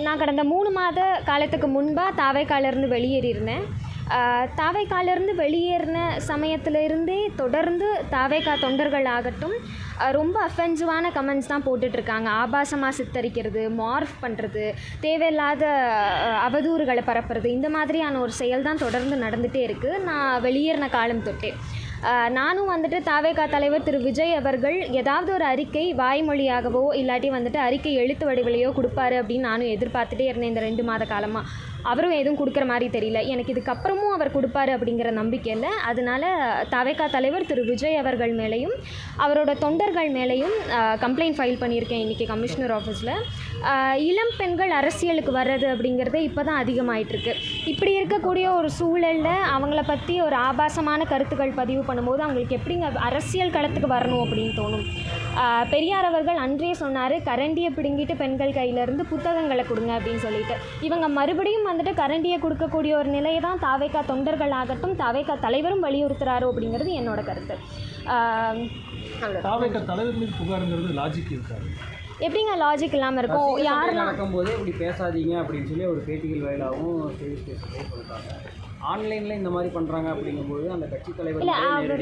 நான் கடந்த 3 மாத காலத்துக்கு முன்பாக தாவேக்காலேருந்து வெளியேறியிருந்தேன். தாவேக்காலேருந்து வெளியேறின சமயத்திலிருந்தே தொடர்ந்து தாவேக்கா தொண்டர்கள் ஆகட்டும் ரொம்ப அஃபென்சிவான கமெண்ட்ஸ் தான் போட்டுட்ருக்காங்க. ஆபாசமாக சித்தரிக்கிறது, மார்ஃப் பண்ணுறது, தேவையில்லாத அவதூறுகளை பரப்புறது, இந்த மாதிரியான ஒரு செயல் தான் தொடர்ந்து நடந்துகிட்டே இருக்குது நான் வெளியேறின காலம் தொட்டே. நானும் வந்துட்டு தாவேக்கா தலைவர் திரு விஜய் அவர்கள் ஏதாவது ஒரு அறிக்கை வாய்மொழியாகவோ இல்லாட்டி வந்துட்டு அறிக்கை எழுத்து வடிவிலையோ கொடுப்பாரு அப்படின்னு நானும் எதிர்பார்த்துட்டே இருந்தேன் இந்த 2 மாத காலமாக. அவரும் எதுவும் கொடுக்குற மாதிரி தெரியல. எனக்கு இதுக்கப்புறமும் அவர் கொடுப்பாரு அப்படிங்கிற நம்பிக்கை இல்லை. அதனால தாவேக்கா தலைவர் திரு விஜய் அவர்கள் மேலேயும் அவரோட தொண்டர்கள் மேலேயும் கம்ப்ளைண்ட் ஃபைல் பண்ணியிருக்கேன் இன்றைக்கி கமிஷனர் ஆஃபீஸில். இளம் பெண்கள் அரசியலுக்கு வர்றது அப்படிங்கிறது இப்போ தான் அதிகமாகிட்டுருக்கு. இப்படி இருக்கக்கூடிய ஒரு சூழலில் அவங்கள பற்றி ஒரு ஆபாசமான கருத்துக்கள் பதிவு பண்ணும்போது அவங்களுக்கு எப்படிங்க அரசியல் களத்துக்கு வரணும் அப்படின்னு தோணும். பெரியார் அவர்கள் அன்றே சொன்னார், கரண்டியை பிடுங்கிட்டு பெண்கள் கையிலேருந்து புத்தகங்களை கொடுங்க அப்படின்னு சொல்லிட்டு. இவங்க மறுபடியும் வந்துட்டு கரண்டியை கொடுக்கக்கூடிய ஒரு நிலையை தான் தாவேக்கா தொண்டர்கள் ஆகட்டும் தாவேக்கா தலைவரும் வலியுறுத்துறாரோ அப்படிங்கிறது என்னோட கருத்து. தாவேக்கா தலைவர் மீது புகாருங்கிறது லாஜிக் இருக்காது. எப்படிங்க லாஜிக் இல்லாமல் இருக்கும்? யார் நடக்கும்போதே இப்படி பேசாதீங்க அப்படின்னு சொல்லி ஒரு பேட்டிகள் வாயிலாகவும் சொல்லிட்டாங்க. ஆன்லைனில் இந்த மாதிரி பண்ணுறாங்க அப்படிங்கும்போது அந்த கட்சி தலைவர்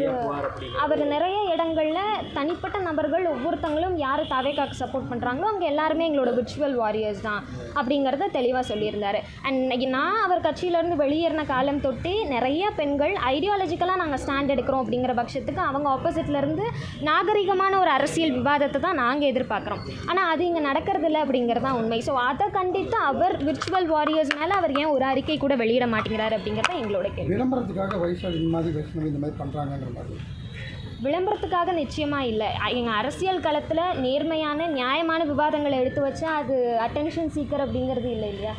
அவர் நிறைய இடங்களில் தனிப்பட்ட நபர்கள் ஒவ்வொருத்தங்களும் யார் தாவேக்காக்கு சப்போர்ட் பண்ணுறாங்களோ அவங்க எல்லாருமே எங்களோட விர்ச்சுவல் வாரியர்ஸ் தான் அப்படிங்கிறத தெளிவாக சொல்லியிருந்தார். அண்ட் நான் அவர் கட்சியிலேருந்து வெளியேறின காலம் தொட்டே நிறைய பெண்கள் ஐடியாலஜிக்கலாக நாங்கள் ஸ்டாண்ட் எடுக்கிறோம் அப்படிங்கிற பட்சத்துக்கு அவங்க ஆப்போசிட்லேருந்து நாகரிகமான ஒரு அரசியல் விவாதத்தை தான் நாங்கள் எதிர்பார்க்குறோம். ஆனால் அது இங்கே நடக்கிறது இல்லை அப்படிங்கிறது தான் உண்மை. ஸோ அதை கண்டித்து அவர் விர்ச்சுவல் வாரியர்ஸ் மேலே அவர் ஏன் ஒரு அறிக்கை கூட வெளியிட மாட்டேங்கிறார் அப்படிங்கிறத எங்களோட கேள்வி. விளம்பரத்துக்காக வைசாலி மாதிரி வைஷ்ணவி இந்த மாதிரி பண்ணுறாங்கன்ற மாதிரி விளம்பரத்துக்காக நிச்சயமாக இல்லை. எங்கள் அரசியல் களத்தில் நேர்மையான நியாயமான விவாதங்களை எடுத்து வச்சா அது அட்டென்ஷன் சீக்கர் அப்படிங்கிறது இல்லை இல்லையா?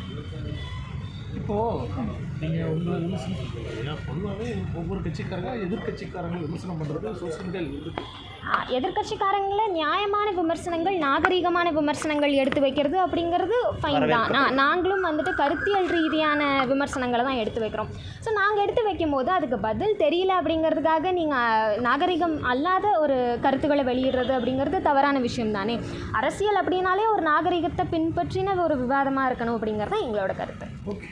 இப்போது நீங்கள் உங்களை விமர்சனம் பண்ணுறீங்க. பொதுவாகவே ஒவ்வொரு கட்சிக்காரங்க எதிர்கட்சிக்காரங்க விமர்சனம் பண்ணுறது சோசியல் மீடியாவில் இருக்குது. எதிர்கட்சிக்காரங்களை நியாயமான விமர்சனங்கள் நாகரீகமான விமர்சனங்கள் எடுத்து வைக்கிறது அப்படிங்கிறது ஃபைன் தான். நாங்களும் வந்துட்டு கருத்தியல் ரீதியான விமர்சனங்களை தான் எடுத்து வைக்கிறோம். ஸோ நாங்கள் எடுத்து வைக்கும் போது அதுக்கு பதில் தெரியல அப்படிங்கிறதுக்காக நீங்கள் நாகரிகம் அல்லாத ஒரு கருத்துக்களை வெளியிடுறது அப்படிங்கிறது தவறான விஷயம் தானே. அரசியல் அப்படின்னாலே ஒரு நாகரிகத்தை பின்பற்றின ஒரு விவாதமாக இருக்கணும் அப்படிங்கிறது எங்களோட கருத்து. ஓகே.